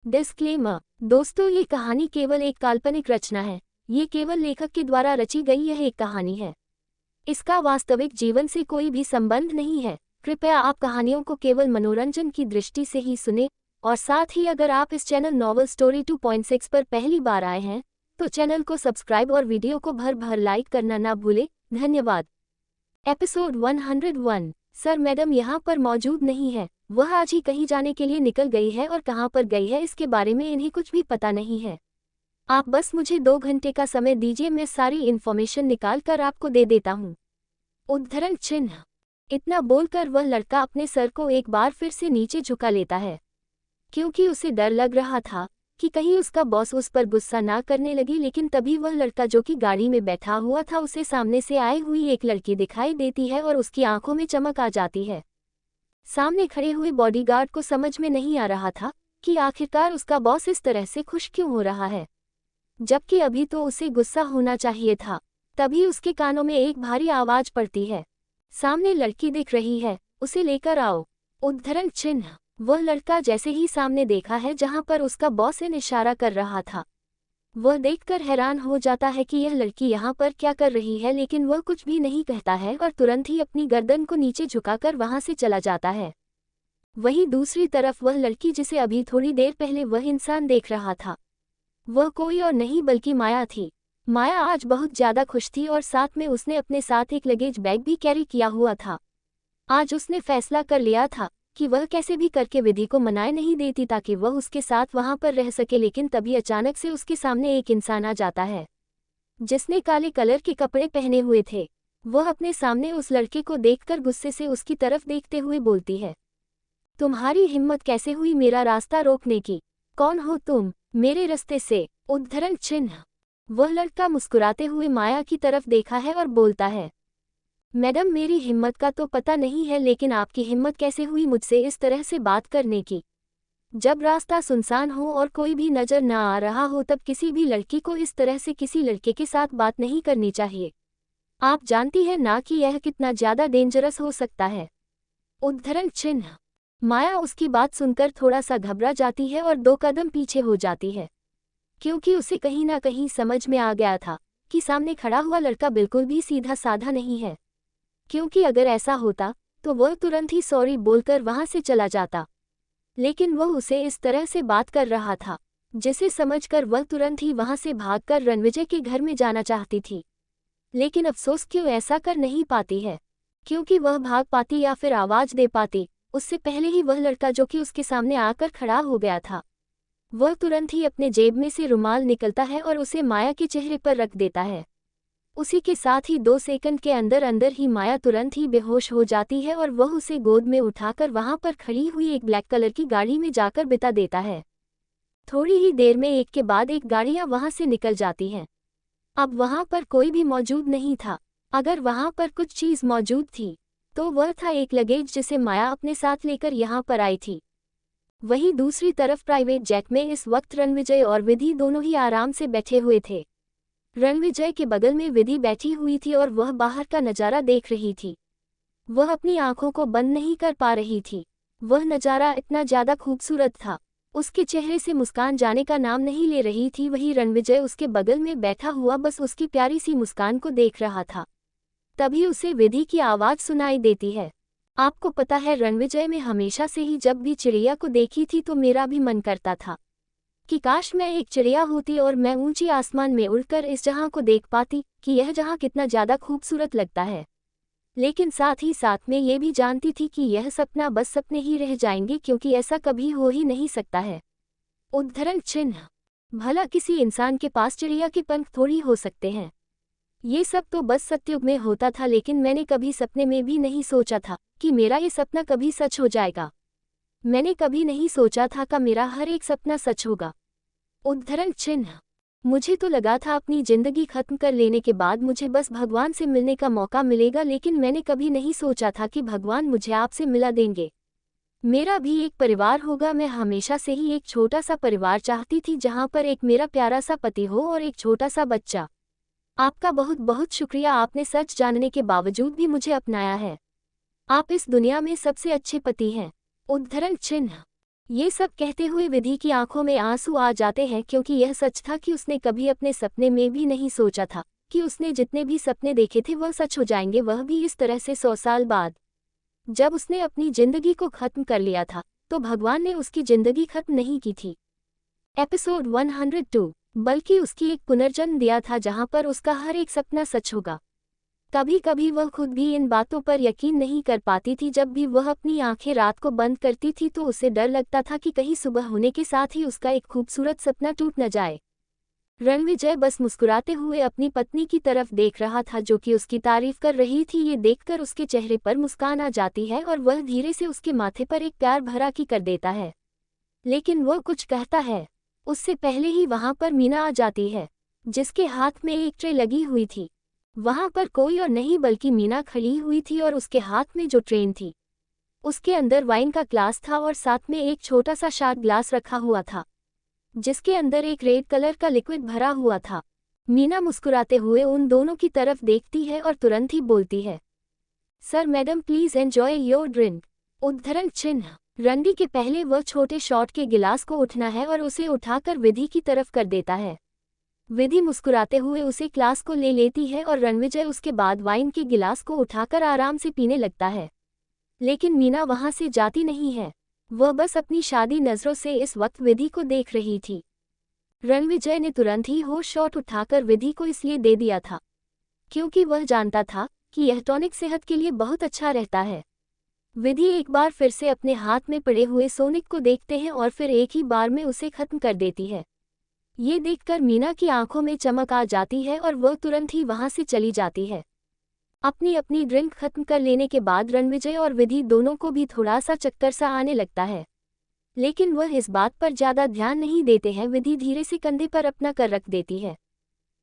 Disclaimer. दोस्तों, ये कहानी केवल एक काल्पनिक रचना है। ये केवल लेखक के द्वारा रची गई यह एक कहानी है। इसका वास्तविक जीवन से कोई भी संबंध नहीं है। कृपया आप कहानियों को केवल मनोरंजन की दृष्टि से ही सुने, और साथ ही अगर आप इस चैनल नॉवल स्टोरी 2.6 पर पहली बार आए हैं तो चैनल को सब्सक्राइब और वीडियो को भर भर लाइक करना ना भूलें। धन्यवाद। एपिसोड 101। सर मैडम यहाँ पर मौजूद नहीं है। वह आज ही कहीं जाने के लिए निकल गई है और कहाँ पर गई है इसके बारे में इन्हें कुछ भी पता नहीं है। आप बस मुझे 2 घंटे का समय दीजिए, मैं सारी इन्फॉर्मेशन निकाल कर आपको दे देता हूँ। उद्धरण चिन्ह। इतना बोलकर वह लड़का अपने सर को एक बार फिर से नीचे झुका लेता है, क्योंकि उसे डर लग रहा था कि कहीं उसका बॉस उस पर गुस्सा ना करने लगी। लेकिन तभी वह लड़का जो कि गाड़ी में बैठा हुआ था उसे सामने से आई हुई एक लड़की दिखाई देती है और उसकी आंखों में चमक आ जाती है। सामने खड़े हुए बॉडीगार्ड को समझ में नहीं आ रहा था कि आखिरकार उसका बॉस इस तरह से खुश क्यों हो रहा है, जबकि अभी तो उसे गुस्सा होना चाहिए था। तभी उसके कानों में एक भारी आवाज पड़ती है, सामने लड़की दिख रही है, उसे लेकर आओ। उद्धरण चिन्ह। वह लड़का जैसे ही सामने देखा है जहां पर उसका बॉस इन इशारा कर रहा था, वह देखकर हैरान हो जाता है कि यह लड़की यहाँ पर क्या कर रही है। लेकिन वह कुछ भी नहीं कहता है और तुरंत ही अपनी गर्दन को नीचे झुकाकर वहां से चला जाता है। वहीं दूसरी तरफ वह लड़की जिसे अभी थोड़ी देर पहले वह इंसान देख रहा था, वह कोई और नहीं बल्कि माया थी। माया आज बहुत ज्यादा खुश थी और साथ में उसने अपने साथ एक लगेज बैग भी कैरी किया हुआ था। आज उसने फैसला कर लिया था कि वह कैसे भी करके विधि को मनाए नहीं देती ताकि वह उसके साथ वहां पर रह सके। लेकिन तभी अचानक से उसके सामने एक इंसान आ जाता है जिसने काले कलर के कपड़े पहने हुए थे। वह अपने सामने उस लड़के को देखकर गुस्से से उसकी तरफ देखते हुए बोलती है, तुम्हारी हिम्मत कैसे हुई मेरा रास्ता रोकने की? कौन हो तुम? मेरे रास्ते से। उद्धरण चिन्ह। वह लड़का मुस्कुराते हुए माया की तरफ देखा है और बोलता है, मैडम मेरी हिम्मत का तो पता नहीं है, लेकिन आपकी हिम्मत कैसे हुई मुझसे इस तरह से बात करने की? जब रास्ता सुनसान हो और कोई भी नजर न आ रहा हो तब किसी भी लड़की को इस तरह से किसी लड़के के साथ बात नहीं करनी चाहिए। आप जानती हैं ना कि यह कितना ज्यादा डेंजरस हो सकता है। उद्धरण चिन्ह। माया उसकी बात सुनकर थोड़ा सा घबरा जाती है और 2 कदम पीछे हो जाती है, क्योंकि उसे कहीं ना कहीं समझ में आ गया था कि सामने खड़ा हुआ लड़का बिल्कुल भी सीधा साधा नहीं है, क्योंकि अगर ऐसा होता तो वह तुरंत ही सॉरी बोलकर वहां से चला जाता। लेकिन वह उसे इस तरह से बात कर रहा था जिसे समझकर वह तुरंत ही वहां से भागकर रणविजय के घर में जाना चाहती थी। लेकिन अफसोस क्यों ऐसा कर नहीं पाती है, क्योंकि वह भाग पाती या फिर आवाज दे पाती उससे पहले ही वह लड़का जो कि उसके सामने आकर खड़ा हो गया था, वह तुरंत ही अपने जेब में से रुमाल निकलता है और उसे माया के चेहरे पर रख देता है। उसी के साथ ही 2 सेकंड के अंदर अंदर ही माया तुरंत ही बेहोश हो जाती है और वह उसे गोद में उठाकर वहां पर खड़ी हुई एक ब्लैक कलर की गाड़ी में जाकर बिता देता है। थोड़ी ही देर में एक के बाद एक गाड़ियां वहां से निकल जाती हैं। अब वहां पर कोई भी मौजूद नहीं था। अगर वहां पर कुछ चीज मौजूद थी तो वह था एक लगेज जिसे माया अपने साथ लेकर यहाँ पर आई थी। वहीं दूसरी तरफ प्राइवेट जेट में इस वक्त रणविजय और विधि दोनों ही आराम से बैठे हुए थे। रणविजय के बगल में विधि बैठी हुई थी और वह बाहर का नज़ारा देख रही थी। वह अपनी आंखों को बंद नहीं कर पा रही थी। वह नज़ारा इतना ज़्यादा खूबसूरत था, उसके चेहरे से मुस्कान जाने का नाम नहीं ले रही थी। वही रणविजय उसके बगल में बैठा हुआ बस उसकी प्यारी सी मुस्कान को देख रहा था। तभी उसे विधि की आवाज़ सुनाई देती है, आपको पता है रणविजय, में हमेशा से ही जब भी चिड़िया को देखी थी तो मेरा भी मन करता था कि काश मैं एक चिड़िया होती और मैं ऊंची आसमान में उड़कर इस जहां को देख पाती कि यह जहां कितना ज़्यादा खूबसूरत लगता है। लेकिन साथ ही साथ में ये भी जानती थी कि यह सपना बस सपने ही रह जाएंगे, क्योंकि ऐसा कभी हो ही नहीं सकता है। उद्धरण चिन्ह। भला किसी इंसान के पास चिड़िया के पंख थोड़ी हो सकते हैं। ये सब तो बस सत्युग में होता था, लेकिन मैंने कभी सपने में भी नहीं सोचा था कि मेरा ये सपना कभी सच हो जाएगा। मैंने कभी नहीं सोचा था कि मेरा हर एक सपना सच होगा। उद्धरण चिन्ह। मुझे तो लगा था अपनी जिंदगी खत्म कर लेने के बाद मुझे बस भगवान से मिलने का मौका मिलेगा, लेकिन मैंने कभी नहीं सोचा था कि भगवान मुझे आपसे मिला देंगे। मेरा भी एक परिवार होगा। मैं हमेशा से ही एक छोटा सा परिवार चाहती थी जहां पर एक मेरा प्यारा सा पति हो और एक छोटा सा बच्चा। आपका बहुत बहुत शुक्रिया, आपने सच जानने के बावजूद भी मुझे अपनाया है। आप इस दुनिया में सबसे अच्छे पति हैं। उद्धरण चिन्ह। ये सब कहते हुए विधि की आंखों में आंसू आ जाते हैं, क्योंकि यह सच था कि उसने कभी अपने सपने में भी नहीं सोचा था कि उसने जितने भी सपने देखे थे वह सच हो जाएंगे, वह भी इस तरह से 100 साल बाद। जब उसने अपनी जिंदगी को खत्म कर लिया था तो भगवान ने उसकी जिंदगी खत्म नहीं की थी। एपिसोड 102, बल्कि उसकी एक पुनर्जन्म दिया था जहां पर उसका हर एक सपना सच होगा। कभी कभी वह खुद भी इन बातों पर यकीन नहीं कर पाती थी। जब भी वह अपनी आंखें रात को बंद करती थी तो उसे डर लगता था कि कहीं सुबह होने के साथ ही उसका एक खूबसूरत सपना टूट न जाए। रणविजय बस मुस्कुराते हुए अपनी पत्नी की तरफ देख रहा था जो कि उसकी तारीफ कर रही थी। ये देखकर उसके चेहरे पर मुस्कान आ जाती है और वह धीरे से उसके माथे पर एक प्यार भरा की कर देता है। लेकिन वह कुछ कहता है उससे पहले ही वहां पर मीना आ जाती है, जिसके हाथ में एक ट्रे लगी हुई थी। वहां पर कोई और नहीं बल्कि मीना खड़ी हुई थी और उसके हाथ में जो ट्रेन थी उसके अंदर वाइन का ग्लास था और साथ में एक छोटा सा शॉट ग्लास रखा हुआ था जिसके अंदर एक रेड कलर का लिक्विड भरा हुआ था। मीना मुस्कुराते हुए उन दोनों की तरफ देखती है और तुरंत ही बोलती है, sir madam please enjoy your drink. उद्धरण चिन्ह। रंडी के पहले वह छोटे शॉट के गिलास को उठना है और उसे उठाकर विधि की तरफ कर देता है। विधि मुस्कुराते हुए उसे ग्लास को ले लेती है और रणविजय उसके बाद वाइन के गिलास को उठाकर आराम से पीने लगता है। लेकिन मीना वहां से जाती नहीं है, वह बस अपनी शादी नजरों से इस वक्त विधि को देख रही थी। रणविजय ने तुरंत ही वो शॉट उठाकर विधि को इसलिए दे दिया था क्योंकि वह जानता था कि यह टॉनिक सेहत के लिए बहुत अच्छा रहता है। विधि एक बार फिर से अपने हाथ में पड़े हुए सोनिक को देखते हैं और फिर एक ही बार में उसे खत्म कर देती है। ये देखकर मीना की आंखों में चमक आ जाती है और वह तुरंत ही वहां से चली जाती है। अपनी अपनी ड्रिंक खत्म कर लेने के बाद रणविजय और विधि दोनों को भी थोड़ा सा चक्कर सा आने लगता है, लेकिन वह इस बात पर ज्यादा ध्यान नहीं देते हैं। विधि धीरे से कंधे पर अपना कर रख देती है।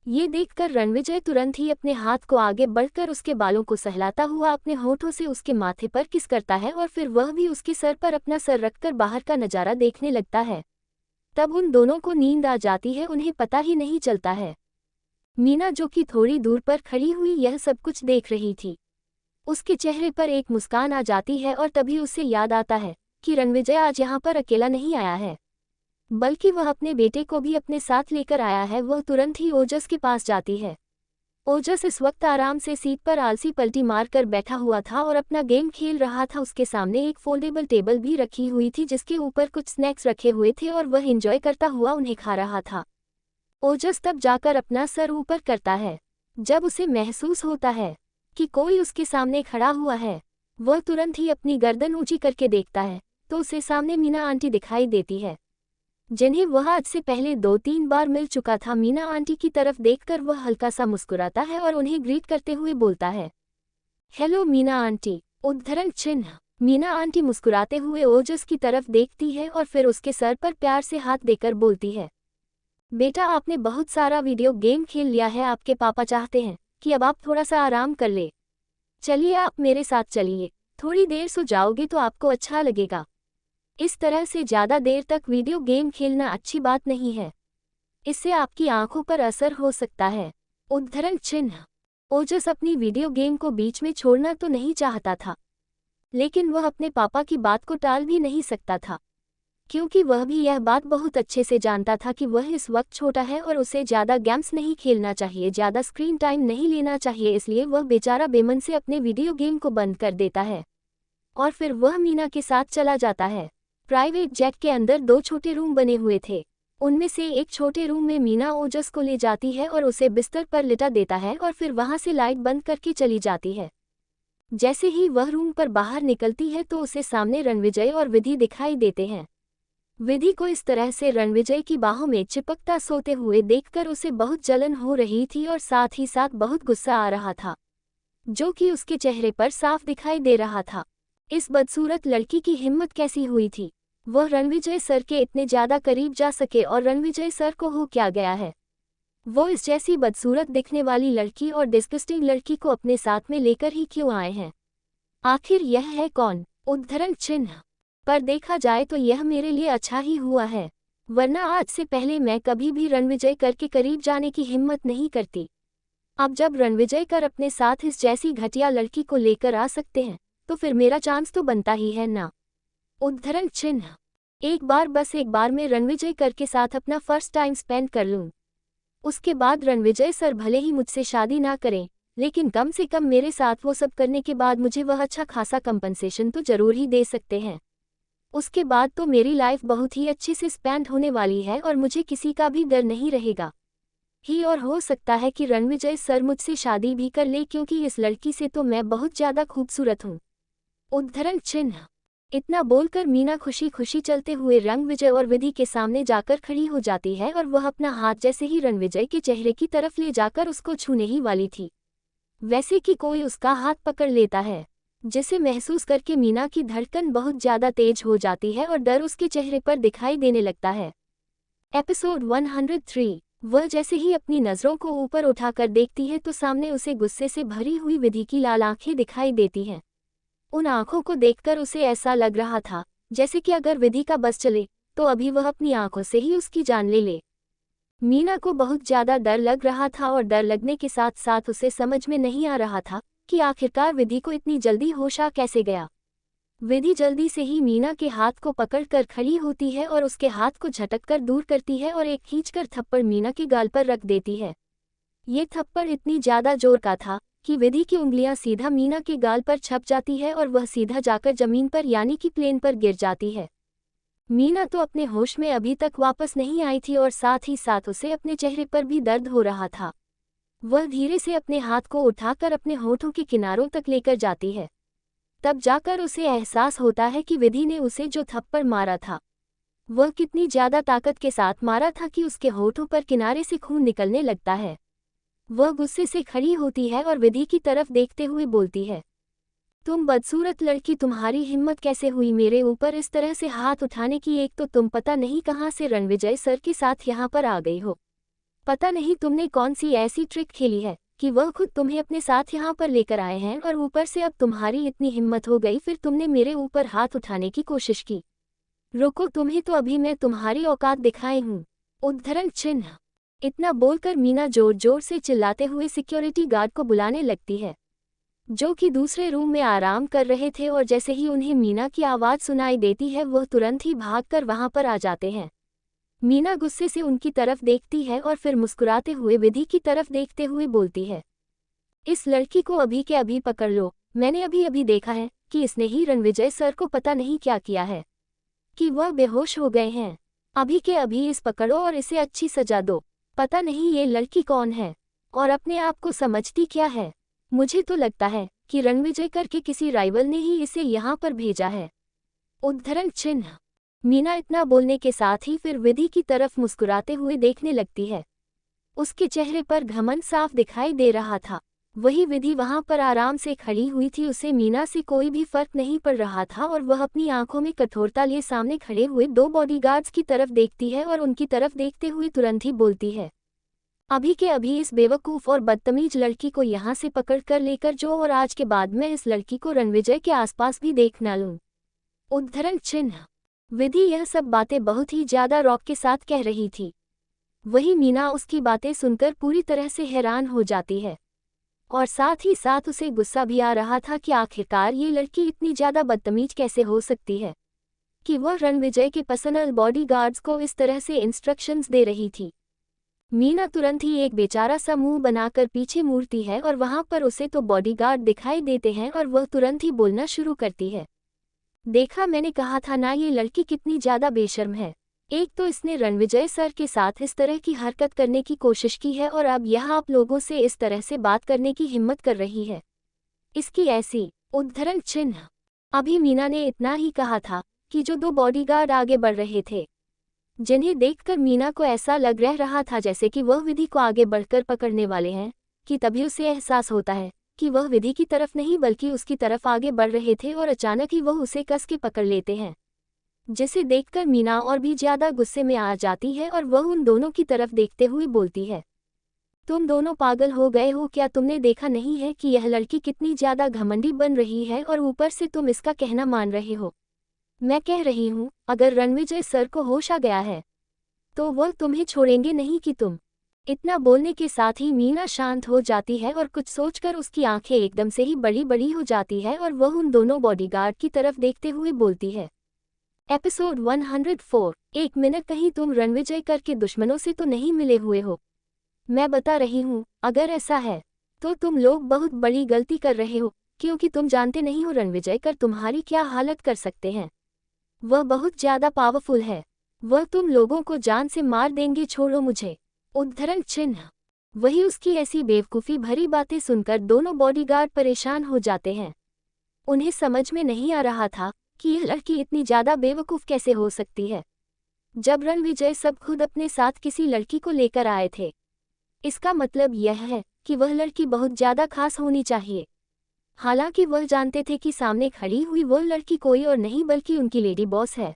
ये देखकर रणविजय तुरंत ही अपने हाथ को आगे बढ़कर उसके बालों को सहलाता हुआ अपने होठों से उसके माथे पर किस करता है और फिर वह भी उसके सर पर अपना सर रखकर बाहर का नजारा देखने लगता है। तब उन दोनों को नींद आ जाती है, उन्हें पता ही नहीं चलता है। मीना जो कि थोड़ी दूर पर खड़ी हुई यह सब कुछ देख रही थी, उसके चेहरे पर एक मुस्कान आ जाती है और तभी उसे याद आता है कि रणविजय आज यहाँ पर अकेला नहीं आया है, बल्कि वह अपने बेटे को भी अपने साथ लेकर आया है। वह तुरंत ही ओजस के पास जाती है। ओजस इस वक्त आराम से सीट पर आलसी पलटी मारकर बैठा हुआ था और अपना गेम खेल रहा था। उसके सामने एक फोल्डेबल टेबल भी रखी हुई थी जिसके ऊपर कुछ स्नैक्स रखे हुए थे और वह एंजॉय करता हुआ उन्हें खा रहा था। ओजस तब जाकर अपना सर ऊपर करता है जब उसे महसूस होता है कि कोई उसके सामने खड़ा हुआ है। वह तुरंत ही अपनी गर्दन ऊंची करके देखता है तो उसे सामने मीना आंटी दिखाई देती है, जिन्हें वह आज से पहले 2-3 बार मिल चुका था। मीना आंटी की तरफ देखकर वह हल्का सा मुस्कुराता है और उन्हें ग्रीट करते हुए बोलता है, हेलो मीना आंटी। उद्धरण चिन्ह। मीना आंटी मुस्कुराते हुए ओजस की तरफ देखती है और फिर उसके सर पर प्यार से हाथ देकर बोलती है, बेटा आपने बहुत सारा वीडियो गेम खेल लिया है, आपके पापा चाहते हैं कि अब आप थोड़ा सा आराम कर ले। चलिए आप मेरे साथ चलिए, थोड़ी देर सो जाओगे तो आपको अच्छा लगेगा। इस तरह से ज़्यादा देर तक वीडियो गेम खेलना अच्छी बात नहीं है, इससे आपकी आंखों पर असर हो सकता है। उद्धरण चिन्ह। ओजस अपनी वीडियो गेम को बीच में छोड़ना तो नहीं चाहता था, लेकिन वह अपने पापा की बात को टाल भी नहीं सकता था, क्योंकि वह भी यह बात बहुत अच्छे से जानता था कि वह इस वक्त छोटा है और उसे ज़्यादा गेम्स नहीं खेलना चाहिए, ज़्यादा स्क्रीन टाइम नहीं लेना चाहिए। इसलिए वह बेचारा बेमन से अपने वीडियो गेम को बंद कर देता है और फिर वह मीना के साथ चला जाता है। प्राइवेट जेट के अंदर 2 छोटे रूम बने हुए थे, उनमें से एक छोटे रूम में मीना ओजस को ले जाती है और उसे बिस्तर पर लिटा देता है और फिर वहां से लाइट बंद करके चली जाती है। जैसे ही वह रूम पर बाहर निकलती है तो उसे सामने रणविजय और विधि दिखाई देते हैं। विधि को इस तरह से रणविजय की बाहों में चिपकता सोते हुए देखकर उसे बहुत जलन हो रही थी और साथ ही साथ बहुत गुस्सा आ रहा था, जो कि उसके चेहरे पर साफ दिखाई दे रहा था। इस बदसूरत लड़की की हिम्मत कैसी हुई थी, वह रणविजय सर के इतने ज्यादा करीब जा सके। और रणविजय सर को हो क्या गया है, वो इस जैसी बदसूरत दिखने वाली लड़की और डिस्गस्टिंग लड़की को अपने साथ में लेकर ही क्यों आए हैं, आखिर यह है कौन। उद्धरण चिन्ह। पर देखा जाए तो यह मेरे लिए अच्छा ही हुआ है, वरना आज से पहले मैं कभी भी रणविजय कर के करीब जाने की हिम्मत नहीं करती। अब जब रणविजय कर अपने साथ इस जैसी घटिया लड़की को लेकर आ सकते हैं तो फिर मेरा चांस तो बनता ही है ना। उद्धरण चिन्ह। एक बार बस एक बार मैं रणविजय सर के साथ अपना फर्स्ट टाइम स्पेंड कर लूँ। उसके बाद रणविजय सर भले ही मुझसे शादी ना करें, लेकिन कम से कम मेरे साथ वो सब करने के बाद मुझे वह अच्छा खासा कंपनसेशन तो जरूर ही दे सकते हैं। उसके बाद तो मेरी लाइफ बहुत ही अच्छे से स्पेंड होने वाली है और मुझे किसी का भी डर नहीं रहेगा ही। और हो सकता है कि रणविजय सर मुझसे शादी भी कर ले, क्योंकि इस लड़की से तो मैं बहुत ज़्यादा खूबसूरत हूँ। उद्धरण चिन्ह। इतना बोलकर मीना खुशी खुशी चलते हुए रणविजय और विधि के सामने जाकर खड़ी हो जाती है और वह अपना हाथ जैसे ही रणविजय के चेहरे की तरफ ले जाकर उसको छूने ही वाली थी, वैसे कि कोई उसका हाथ पकड़ लेता है, जिसे महसूस करके मीना की धड़कन बहुत ज़्यादा तेज हो जाती है और डर उसके चेहरे पर दिखाई देने लगता है। एपिसोड 103। वह जैसे ही अपनी नज़रों को ऊपर उठाकर देखती है तो सामने उसे गुस्से से भरी हुई विधि की लाल आंखें दिखाई देती हैं। उन आंखों को देखकर उसे ऐसा लग रहा था जैसे कि अगर विधि का बस चले तो अभी वह अपनी आंखों से ही उसकी जान ले ले। मीना को बहुत ज़्यादा डर लग रहा था और डर लगने के साथ साथ उसे समझ में नहीं आ रहा था कि आखिरकार विधि को इतनी जल्दी होश आ कैसे गया। विधि जल्दी से ही मीना के हाथ को पकड़कर खड़ी होती है और उसके हाथ को झटककर दूर करती है और एक खींचकर थप्पड़ मीना के गाल पर रख देती है। ये थप्पड़ इतनी ज़्यादा जोर का था कि विधि की उंगलियां सीधा मीना के गाल पर छप जाती है और वह सीधा जाकर जमीन पर यानी कि प्लेन पर गिर जाती है। मीना तो अपने होश में अभी तक वापस नहीं आई थी और साथ ही साथ उसे अपने चेहरे पर भी दर्द हो रहा था। वह धीरे से अपने हाथ को उठाकर अपने होठों के किनारों तक लेकर जाती है। तब जाकर उसे एहसास होता है कि विधि ने उसे जो थप्पड़ मारा था वह कितनी ज़्यादा ताकत के साथ मारा था कि उसके होठों पर किनारे से खून निकलने लगता है। वह गुस्से से खड़ी होती है और विधि की तरफ देखते हुए बोलती है, तुम बदसूरत लड़की, तुम्हारी हिम्मत कैसे हुई मेरे ऊपर इस तरह से हाथ उठाने की। एक तो तुम पता नहीं कहाँ से रणविजय सर के साथ यहाँ पर आ गई हो। पता नहीं तुमने कौन सी ऐसी ट्रिक खेली है कि वह खुद तुम्हें अपने साथ यहाँ पर लेकर आए हैं और ऊपर से अब तुम्हारी इतनी हिम्मत हो गई फिर तुमने मेरे ऊपर हाथ उठाने की कोशिश की। रुको, तुम्हें तो अभी मैं तुम्हारी औकात दिखाई हूँ। उद्धरण चिन्ह। इतना बोलकर मीना जोर जोर से चिल्लाते हुए सिक्योरिटी गार्ड को बुलाने लगती है, जो कि दूसरे रूम में आराम कर रहे थे, और जैसे ही उन्हें मीना की आवाज़ सुनाई देती है वह तुरंत ही भागकर वहां पर आ जाते हैं। मीना गुस्से से उनकी तरफ देखती है और फिर मुस्कुराते हुए विधि की तरफ देखते हुए बोलती है, इस लड़की को अभी के अभी पकड़ लो। मैंने अभी अभी देखा है कि इसने ही रणविजय सर को पता नहीं क्या किया है कि वह बेहोश हो गए हैं। अभी के अभी इस पकड़ो और इसे अच्छी सजा दो। पता नहीं ये लड़की कौन है और अपने आप को समझती क्या है। मुझे तो लगता है कि रणविजय करके किसी राइवल ने ही इसे यहाँ पर भेजा है। उद्धरण चिन्ह। मीना इतना बोलने के साथ ही फिर विधि की तरफ मुस्कुराते हुए देखने लगती है। उसके चेहरे पर घमंड साफ दिखाई दे रहा था। वही विधि वहां पर आराम से खड़ी हुई थी, उसे मीना से कोई भी फर्क नहीं पड़ रहा था और वह अपनी आंखों में कठोरता लिए सामने खड़े हुए दो बॉडीगार्ड्स की तरफ देखती है और उनकी तरफ देखते हुए तुरंत ही बोलती है, अभी के अभी इस बेवकूफ़ और बदतमीज लड़की को यहाँ से पकड़ कर लेकर जो, और आज के बाद मैं इस लड़की को रणविजय के आसपास भी देख न लूँ। उद्धरण चिन्ह। विधि यह सब बातें बहुत ही ज़्यादा रौब के साथ कह रही थी। वही मीना उसकी बातें सुनकर पूरी तरह से हैरान हो जाती है और साथ ही साथ उसे गुस्सा भी आ रहा था कि आखिरकार ये लड़की इतनी ज़्यादा बदतमीज कैसे हो सकती है कि वह रणविजय के पर्सनल बॉडीगार्ड्स को इस तरह से इंस्ट्रक्शंस दे रही थी। मीना तुरंत ही एक बेचारा सा मुंह बनाकर पीछे मुड़ती है और वहां पर उसे तो बॉडीगार्ड दिखाई देते हैं और वह तुरंत ही बोलना शुरू करती है, देखा, मैंने कहा था ना ये लड़की कितनी ज़्यादा बेशर्म है। एक तो इसने रणविजय सर के साथ इस तरह की हरकत करने की कोशिश की है और अब यह आप लोगों से इस तरह से बात करने की हिम्मत कर रही है। इसकी ऐसी। उद्धरण चिन्ह। अभी मीना ने इतना ही कहा था कि जो दो बॉडीगार्ड आगे बढ़ रहे थे, जिन्हें देखकर मीना को ऐसा लग रहा था जैसे कि वह विधि को आगे बढ़कर पकड़ने वाले हैं, कि तभी उसे एहसास होता है कि वह विधि की तरफ नहीं बल्कि उसकी तरफ आगे बढ़ रहे थे और अचानक ही वह उसे कस के पकड़ लेते हैं, जिसे देखकर मीना और भी ज़्यादा गुस्से में आ जाती है और वह उन दोनों की तरफ देखते हुए बोलती है, तुम दोनों पागल हो गए हो क्या? तुमने देखा नहीं है कि यह लड़की कितनी ज़्यादा घमंडी बन रही है और ऊपर से तुम इसका कहना मान रहे हो। मैं कह रही हूँ अगर रणविजय सर को होश आ गया है तो वह तुम्हें छोड़ेंगे नहीं कि तुम। इतना बोलने के साथ ही मीना शांत हो जाती है और कुछ सोचकर उसकी आंखें एकदम से ही बड़ी बड़ी हो जाती है और वह उन दोनों बॉडीगार्ड की तरफ देखते हुए बोलती है, एपिसोड 104। एक मिनट, कहीं तुम रणविजय करके दुश्मनों से तो नहीं मिले हुए हो? मैं बता रही हूँ, अगर ऐसा है तो तुम लोग बहुत बड़ी गलती कर रहे हो, क्योंकि तुम जानते नहीं हो रणविजय कर तुम्हारी क्या हालत कर सकते हैं। वह बहुत ज्यादा पावरफुल है। वह तुम लोगों को जान से मार देंगे। छोड़ो मुझे। उद्धरण चिन्ह। वही उसकी ऐसी बेवकूफ़ी भरी बातें सुनकर दोनों बॉडीगार्ड परेशान हो जाते हैं। उन्हें समझ में नहीं आ रहा था कि यह लड़की इतनी ज्यादा बेवकूफ़ कैसे हो सकती है। जब रणविजय सब खुद अपने साथ किसी लड़की को लेकर आए थे, इसका मतलब यह है कि वह लड़की बहुत ज्यादा खास होनी चाहिए। हालांकि वह जानते थे कि सामने खड़ी हुई वह लड़की कोई और नहीं बल्कि उनकी लेडी बॉस है।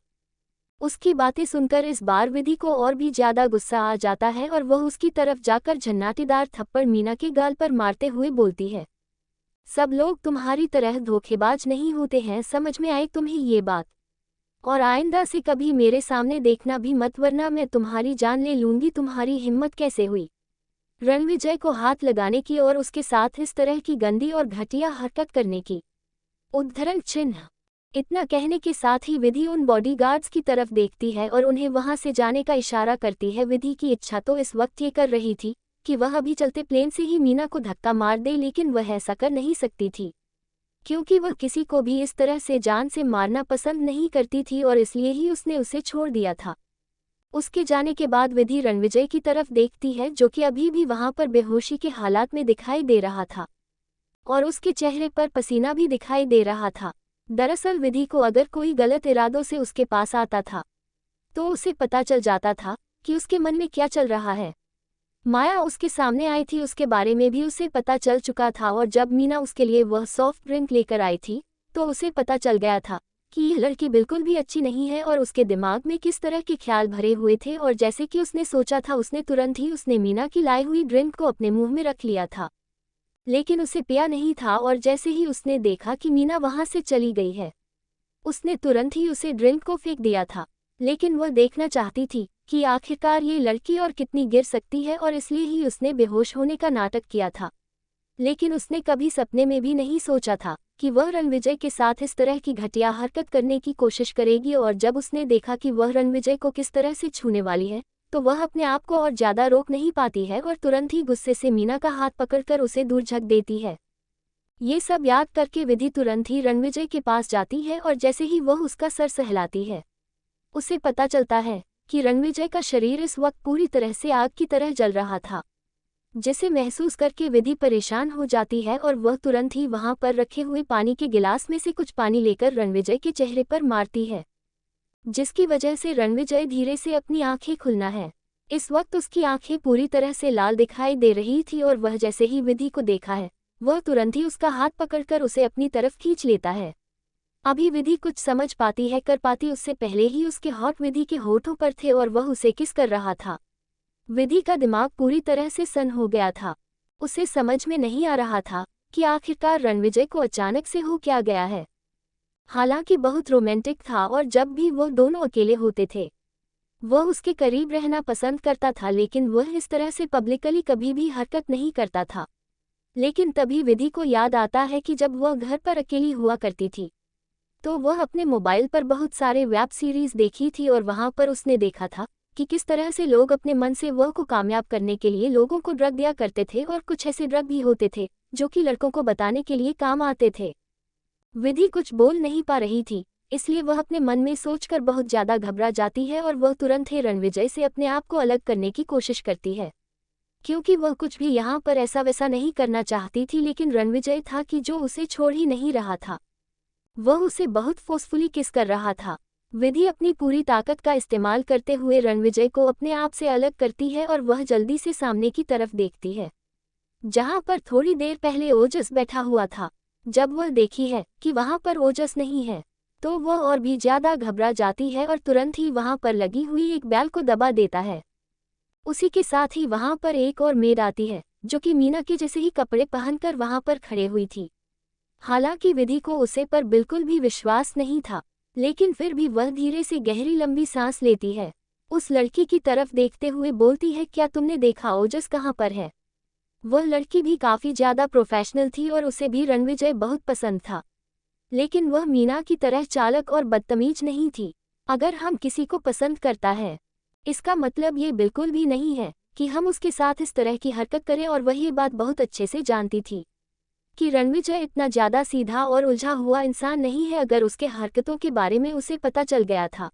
उसकी बातें सुनकर इस बार विधि को और भी ज्यादा गुस्सा आ जाता है और वह उसकी तरफ जाकर झन्नाटीदार थप्पड़ मीना के गाल पर मारते हुए बोलती है, सब लोग तुम्हारी तरह धोखेबाज नहीं होते हैं, समझ में आए तुम्हें ये बात? और आइंदा से कभी मेरे सामने देखना भी मत, वरना मैं तुम्हारी जान ले लूंगी। तुम्हारी हिम्मत कैसे हुई रणविजय को हाथ लगाने की और उसके साथ इस तरह की गंदी और घटिया हरकत करने की? उद्धरण चिन्ह। इतना कहने के साथ ही विधि उन बॉडीगार्ड्स की तरफ देखती है और उन्हें वहां से जाने का इशारा करती है। विधि की इच्छा तो इस वक्त ये कर रही थी कि वह अभी चलते प्लेन से ही मीना को धक्का मार दे, लेकिन वह ऐसा कर नहीं सकती थी क्योंकि वह किसी को भी इस तरह से जान से मारना पसंद नहीं करती थी और इसलिए ही उसने उसे छोड़ दिया था। उसके जाने के बाद विधि रणविजय की तरफ देखती है, जो कि अभी भी वहां पर बेहोशी के हालात में दिखाई दे रहा था और उसके चेहरे पर पसीना भी दिखाई दे रहा था। दरअसल विधि को अगर कोई गलत इरादों से उसके पास आता था तो उसे पता चल जाता था कि उसके मन में क्या चल रहा है। माया उसके सामने आई थी, उसके बारे में भी उसे पता चल चुका था और जब मीना उसके लिए वह सॉफ्ट ड्रिंक लेकर आई थी तो उसे पता चल गया था कि यह लड़की बिल्कुल भी अच्छी नहीं है और उसके दिमाग में किस तरह के ख्याल भरे हुए थे। और जैसे कि उसने सोचा था, उसने तुरंत ही उसने मीना की लाई हुई ड्रिंक को अपने मुंह में रख लिया था, लेकिन उसे पिया नहीं था। और जैसे ही उसने देखा कि मीना वहां से चली गई है, उसने तुरंत ही उसे ड्रिंक को फेंक दिया था। लेकिन वह देखना चाहती थी कि आखिरकार ये लड़की और कितनी गिर सकती है और इसलिए ही उसने बेहोश होने का नाटक किया था। लेकिन उसने कभी सपने में भी नहीं सोचा था कि वह रणविजय के साथ इस तरह की घटिया हरकत करने की कोशिश करेगी। और जब उसने देखा कि वह रणविजय को किस तरह से छूने वाली है तो वह अपने आप को और ज्यादा रोक नहीं पाती है और तुरंत ही गुस्से से मीना का हाथ पकड़कर उसे दूर झक देती है। ये सब याद करके विधि तुरंत ही रणविजय के पास जाती है और जैसे ही वह उसका सर सहलाती है, उसे पता चलता है कि रणविजय का शरीर इस वक्त पूरी तरह से आग की तरह जल रहा था, जिसे महसूस करके विधि परेशान हो जाती है और वह तुरंत ही वहां पर रखे हुए पानी के गिलास में से कुछ पानी लेकर रणविजय के चेहरे पर मारती है, जिसकी वजह से रणविजय धीरे से अपनी आंखें खुलना है। इस वक्त उसकी आंखें पूरी तरह से लाल दिखाई दे रही थी और वह जैसे ही विधि को देखा है, वह तुरंत ही उसका हाथ पकड़कर उसे अपनी तरफ खींच लेता है। अभी विधि कुछ समझ पाती है कर पाती उससे पहले ही उसके होठ विधि के होठों पर थे और वह उसे किस कर रहा था। विधि का दिमाग पूरी तरह से सन्न हो गया था। उसे समझ में नहीं आ रहा था कि आखिरकार रणविजय को अचानक से हो क्या गया है। हालांकि बहुत रोमांटिक था और जब भी वह दोनों अकेले होते थे वह उसके करीब रहना पसंद करता था, लेकिन वह इस तरह से पब्लिकली कभी भी हरकत नहीं करता था। लेकिन तभी विधि को याद आता है कि जब वह घर पर अकेली हुआ करती थी तो वह अपने मोबाइल पर बहुत सारे वेब सीरीज देखी थी और वहां पर उसने देखा था कि किस तरह से लोग अपने मन से वह को कामयाब करने के लिए लोगों को ड्रग दिया करते थे और कुछ ऐसे ड्रग भी होते थे जो कि लड़कों को बताने के लिए काम आते थे। विधि कुछ बोल नहीं पा रही थी, इसलिए वह अपने मन में सोचकर बहुत ज्यादा घबरा जाती है और वह तुरंत ही रणविजय से अपने आप को अलग करने की कोशिश करती है, क्योंकि वह कुछ भी यहाँ पर ऐसा वैसा नहीं करना चाहती थी। लेकिन रणविजय था कि जो उसे छोड़ ही नहीं रहा था, वह उसे बहुत फोर्सफुली किस कर रहा था। विधि अपनी पूरी ताकत का इस्तेमाल करते हुए रणविजय को अपने आप से अलग करती है और वह जल्दी से सामने की तरफ देखती है, जहां पर थोड़ी देर पहले ओजस बैठा हुआ था। जब वह देखी है कि वहां पर ओजस नहीं है तो वह और भी ज्यादा घबरा जाती है और तुरंत ही वहां पर लगी हुई एक बैल को दबा देता है। उसी के साथ ही वहां पर एक और मेड आती है जो कि मीना के जैसे ही कपड़े पहनकर वहां पर खड़े हुई थी। हालांकि विधि को उसे पर बिल्कुल भी विश्वास नहीं था, लेकिन फिर भी वह धीरे से गहरी लंबी सांस लेती है, उस लड़की की तरफ देखते हुए बोलती है, क्या तुमने देखा ओजस कहाँ पर है? वह लड़की भी काफी ज्यादा प्रोफेशनल थी और उसे भी रणविजय बहुत पसंद था, लेकिन वह मीना की तरह चालक और बदतमीज नहीं थी। अगर हम किसी को पसंद करता है, इसका मतलब ये बिल्कुल भी नहीं है कि हम उसके साथ इस तरह की हरकत करें। और वह ये बात बहुत अच्छे से जानती थी कि रणविजय इतना ज़्यादा सीधा और उलझा हुआ इंसान नहीं है। अगर उसके हरकतों के बारे में उसे पता चल गया था,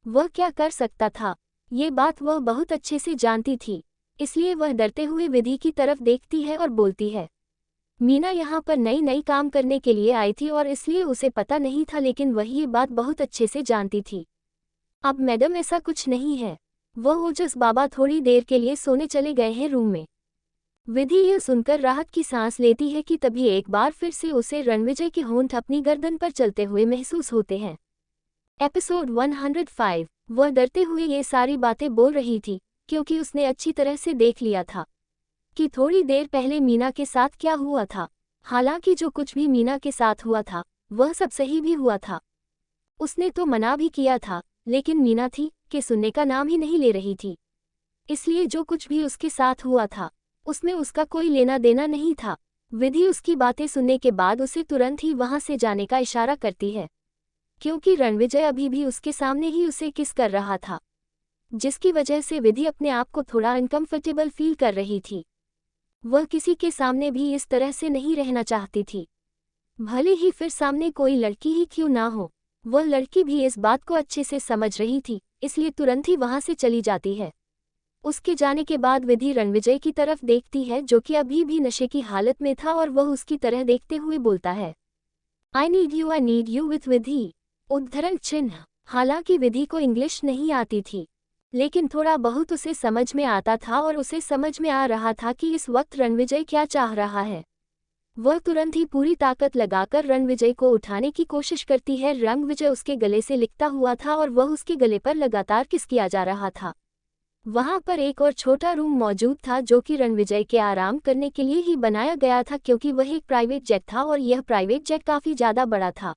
वह क्या कर सकता था, ये बात वह बहुत अच्छे से जानती थी। इसलिए वह डरते हुए विधि की तरफ देखती है और बोलती है, मीना यहाँ पर नई काम करने के लिए आई थी और इसलिए उसे पता नहीं था, लेकिन वह ये बात बहुत अच्छे से जानती थी। अब मैडम ऐसा कुछ नहीं है, वह ओजस बाबा थोड़ी देर के लिए सोने चले गए हैं रूम में। विधि यह सुनकर राहत की सांस लेती है कि तभी एक बार फिर से उसे रणविजय के होंठ अपनी गर्दन पर चलते हुए महसूस होते हैं। एपिसोड 105। वह डरते हुए ये सारी बातें बोल रही थी क्योंकि उसने अच्छी तरह से देख लिया था कि थोड़ी देर पहले मीना के साथ क्या हुआ था। हालांकि जो कुछ भी मीना के साथ हुआ था वह सब सही भी हुआ था। उसने तो मना भी किया था, लेकिन मीना थी कि सुनने का नाम ही नहीं ले रही थी। इसलिए जो कुछ भी उसके साथ हुआ था उसमें उसका कोई लेना देना नहीं था। विधि उसकी बातें सुनने के बाद उसे तुरंत ही वहां से जाने का इशारा करती है, क्योंकि रणविजय अभी भी उसके सामने ही उसे किस कर रहा था, जिसकी वजह से विधि अपने आप को थोड़ा अनकंफर्टेबल फील कर रही थी। वह किसी के सामने भी इस तरह से नहीं रहना चाहती थी, भले ही फिर सामने कोई लड़की ही क्यों ना हो। वह लड़की भी इस बात को अच्छे से समझ रही थी, इसलिए तुरंत ही वहां से चली जाती है। उसके जाने के बाद विधि रणविजय की तरफ देखती है, जो कि अभी भी नशे की हालत में था, और वह उसकी तरह देखते हुए बोलता है, आई नीड यू विथ विधि। उद्धरण चिन्ह। हालांकि विधि को इंग्लिश नहीं आती थी, लेकिन थोड़ा बहुत उसे समझ में आता था और उसे समझ में आ रहा था कि इस वक्त रणविजय क्या चाह रहा है। वह तुरंत ही पूरी ताकत लगाकर रणविजय को उठाने की कोशिश करती है। रणविजय उसके गले से लिपटा हुआ था और वह उसके गले पर लगातार किस किया जा रहा था। वहां पर एक और छोटा रूम मौजूद था जो कि रणविजय के आराम करने के लिए ही बनाया गया था, क्योंकि वह एक प्राइवेट जेट था और यह प्राइवेट जेट काफी ज्यादा बड़ा था,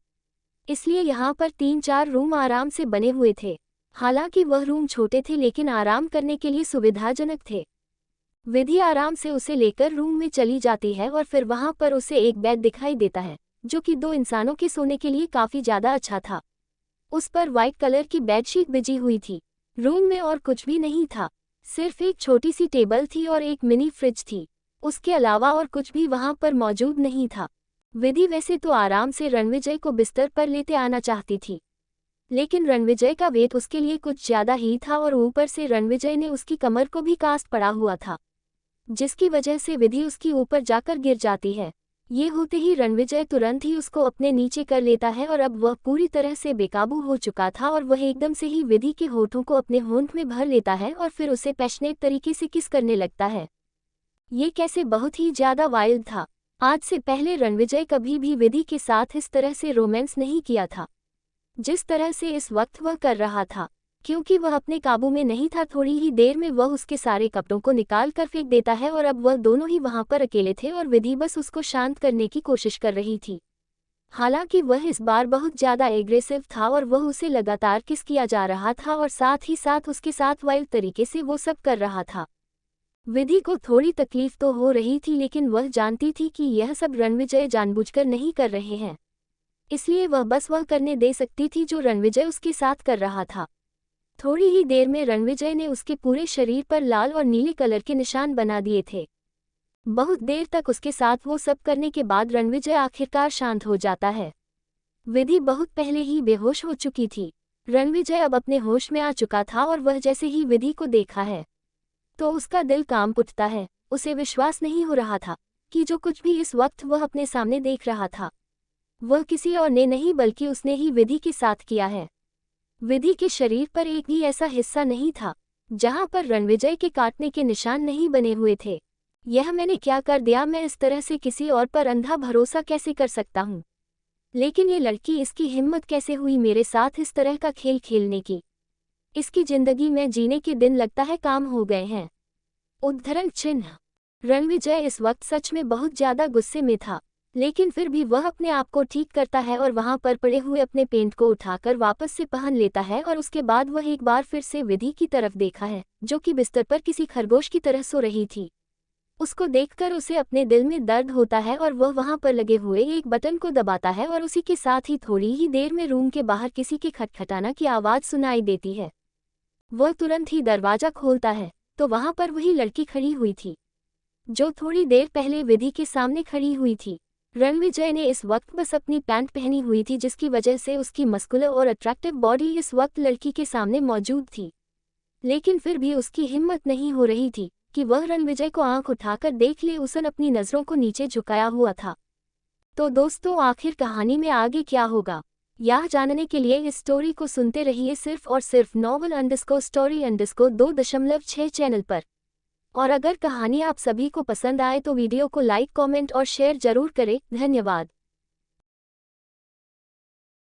इसलिए यहाँ पर 3-4 रूम आराम से बने हुए थे। हालांकि वह रूम छोटे थे लेकिन आराम करने के लिए सुविधाजनक थे। विधि आराम से उसे लेकर रूम में चली जाती है और फिर वहां पर उसे एक बेड दिखाई देता है, जो कि 2 इंसानों के सोने के लिए काफी ज्यादा अच्छा था। उस पर व्हाइट कलर की बेडशीट बिछी हुई थी। रूम में और कुछ भी नहीं था, सिर्फ एक छोटी सी टेबल थी और एक मिनी फ्रिज थी। उसके अलावा और कुछ भी वहां पर मौजूद नहीं था। विधि वैसे तो आराम से रणविजय को बिस्तर पर लेते आना चाहती थी, लेकिन रणविजय का वेट उसके लिए कुछ ज्यादा ही था और ऊपर से रणविजय ने उसकी कमर को भी कास्ट पड़ा हुआ था, जिसकी वजह से विधि उसकी ऊपर जाकर गिर जाती है। ये होते ही रणविजय तुरंत ही उसको अपने नीचे कर लेता है और अब वह पूरी तरह से बेकाबू हो चुका था और वह एकदम से ही विधि के होठों को अपने होंठ में भर लेता है और फिर उसे पैशनेट तरीके से किस करने लगता है। ये कैसे बहुत ही ज्यादा वाइल्ड था। आज से पहले रणविजय कभी भी विधि के साथ इस तरह से रोमांस नहीं किया था, जिस तरह से इस वक्त वह कर रहा था, क्योंकि वह अपने काबू में नहीं था। थोड़ी ही देर में वह उसके सारे कपड़ों को निकाल कर फेंक देता है और अब वह दोनों ही वहां पर अकेले थे और विधि बस उसको शांत करने की कोशिश कर रही थी। हालांकि वह इस बार बहुत ज्यादा एग्रेसिव था और वह उसे लगातार किस किया जा रहा था और साथ ही साथ उसके साथ वाइल्ड तरीके से वो सब कर रहा था। विधि को थोड़ी तकलीफ तो हो रही थी, लेकिन वह जानती थी कि यह सब रणविजय जानबूझकर नहीं कर रहे हैं, इसलिए वह बस वह करने दे सकती थी जो रणविजय उसके साथ कर रहा था। थोड़ी ही देर में रणविजय ने उसके पूरे शरीर पर लाल और नीले कलर के निशान बना दिए थे। बहुत देर तक उसके साथ वो सब करने के बाद रणविजय आखिरकार शांत हो जाता है। विधि बहुत पहले ही बेहोश हो चुकी थी। रणविजय अब अपने होश में आ चुका था और वह जैसे ही विधि को देखा है तो उसका दिल कांप उठता है। उसे विश्वास नहीं हो रहा था कि जो कुछ भी इस वक्त वह अपने सामने देख रहा था वह किसी और ने नहीं बल्कि उसने ही विधि के साथ किया है। विधि के शरीर पर एक भी ऐसा हिस्सा नहीं था जहां पर रणविजय के काटने के निशान नहीं बने हुए थे। यह मैंने क्या कर दिया? मैं इस तरह से किसी और पर अंधा भरोसा कैसे कर सकता हूँ? लेकिन ये लड़की, इसकी हिम्मत कैसे हुई मेरे साथ इस तरह का खेल खेलने की? इसकी जिंदगी में जीने के दिन लगता है काम हो गए हैं। उद्धरण चिन्ह। रणविजय इस वक्त सच में बहुत ज्यादा गुस्से में था, लेकिन फिर भी वह अपने आप को ठीक करता है और वहां पर पड़े हुए अपने पेंट को उठाकर वापस से पहन लेता है और उसके बाद वह एक बार फिर से विधि की तरफ देखा है, जो कि बिस्तर पर किसी खरगोश की तरह सो रही थी। उसको देखकर उसे अपने दिल में दर्द होता है और वह वहां पर लगे हुए एक बटन को दबाता है और उसी के साथ ही थोड़ी ही देर में रूम के बाहर किसी के खटखटाना की आवाज़ सुनाई देती है। वह तुरंत ही दरवाज़ा खोलता है तो वहां पर वही लड़की खड़ी हुई थी जो थोड़ी देर पहले विधि के सामने खड़ी हुई थी। रणविजय ने इस वक्त बस अपनी पैंट पहनी हुई थी जिसकी वजह से उसकी मस्कुलर और अट्रैक्टिव बॉडी इस वक्त लड़की के सामने मौजूद थी, लेकिन फिर भी उसकी हिम्मत नहीं हो रही थी कि वह रणविजय को आंख उठाकर देख ले। उसने अपनी नज़रों को नीचे झुकाया हुआ था। तो दोस्तों आखिर कहानी में आगे क्या होगा, यह जानने के लिए इस स्टोरी को सुनते रहिए सिर्फ और सिर्फ novel_story_2.6 चैनल पर। और अगर कहानी आप सभी को पसंद आए तो वीडियो को लाइक, कमेंट और शेयर जरूर करें। धन्यवाद।